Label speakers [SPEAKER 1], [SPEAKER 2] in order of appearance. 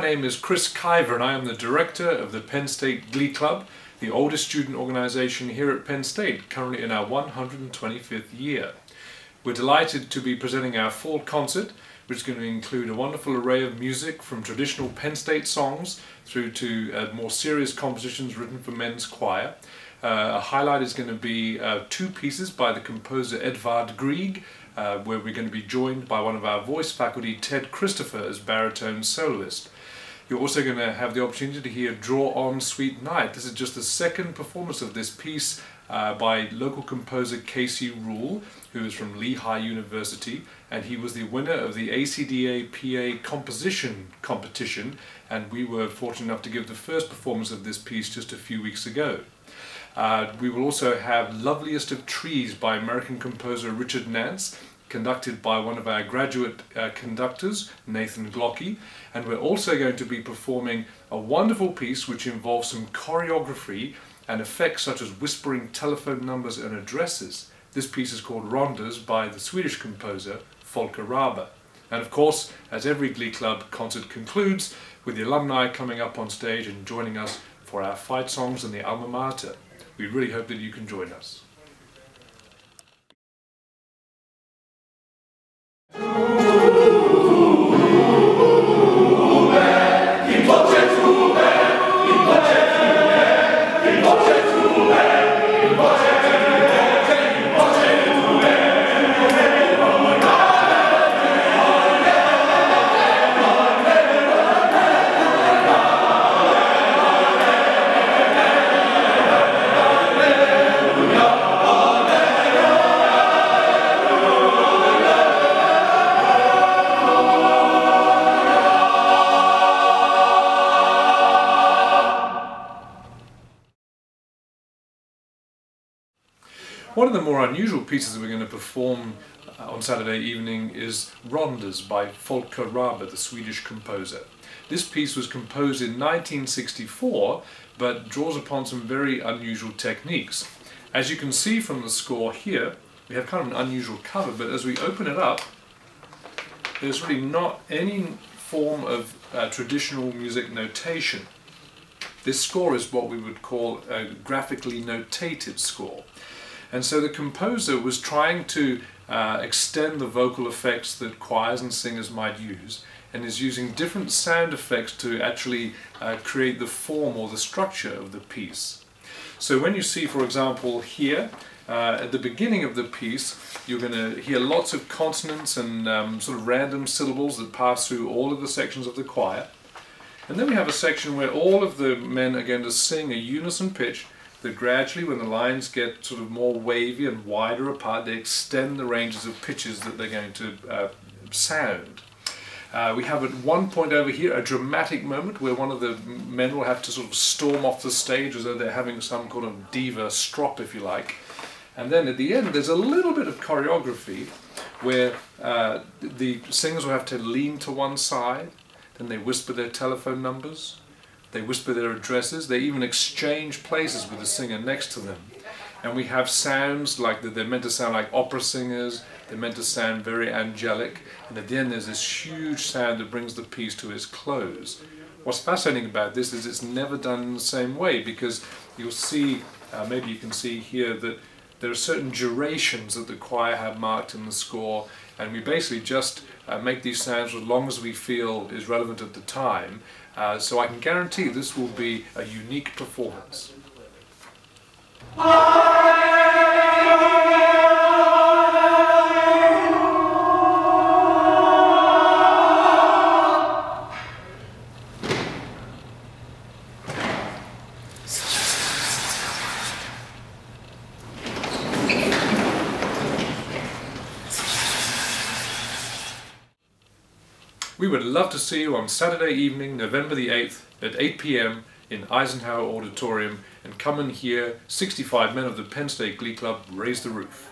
[SPEAKER 1] name is Chris Kiver and I am the director of the Penn State Glee Club, the oldest student organization here at Penn State, currently in our 125th year. We're delighted to be presenting our fall concert, which is going to include a wonderful array of music from traditional Penn State songs through to more serious compositions written for men's choir. A highlight is going to be two pieces by the composer Edvard Grieg, where we're going to be joined by one of our voice faculty, Ted Christopher, as baritone soloist. You're also going to have the opportunity to hear Draw On Sweet Night. This is just the second performance of this piece by local composer Casey Rule, who is from Lehigh University, and he was the winner of the ACDA PA composition competition, and we were fortunate enough to give the first performance of this piece just a few weeks ago. We will also have Loveliest of Trees by American composer Richard Nance, conducted by one of our graduate conductors, Nathan Glocke, and we're also going to be performing a wonderful piece which involves some choreography and effects such as whispering telephone numbers and addresses. This piece is called Rondas by the Swedish composer Folke Rabe. And of course, as every Glee Club concert concludes, with the alumni coming up on stage and joining us for our fight songs and the alma mater. We really hope that you can join us. One of the more unusual pieces that we're going to perform on Saturday evening is Rondas by Folke Rabe, the Swedish composer. This piece was composed in 1964, but draws upon some very unusual techniques. As you can see from the score here, we have kind of an unusual cover, but as we open it up, there's really not any form of traditional music notation. This score is what we would call a graphically notated score. And so the composer was trying to extend the vocal effects that choirs and singers might use, and is using different sound effects to actually create the form or the structure of the piece. So when you see, for example, here, at the beginning of the piece, you're going to hear lots of consonants and sort of random syllables that pass through all of the sections of the choir. And then we have a section where all of the men are going to sing a unison pitch, that gradually, when the lines get sort of more wavy and wider apart, they extend the ranges of pitches that they're going to sound. We have at one point over here a dramatic moment where one of the men will have to sort of storm off the stage as though they're having some kind of diva strop, if you like. And then at the end there's a little bit of choreography where the singers will have to lean to one side, then they whisper their telephone numbers, they whisper their addresses, they even exchange places with the singer next to them. And we have sounds like that they're meant to sound like opera singers, they're meant to sound very angelic, and at the end there's this huge sound that brings the piece to its close. What's fascinating about this is it's never done in the same way, because you'll see, maybe you can see here, that there are certain durations that the choir have marked in the score, and we basically just make these sounds as long as we feel is relevant at the time. So I can guarantee this will be a unique performance. We would love to see you on Saturday evening, November the 8th at 8 p.m. in Eisenhower Auditorium, and come and hear 65 men of the Penn State Glee Club raise the roof.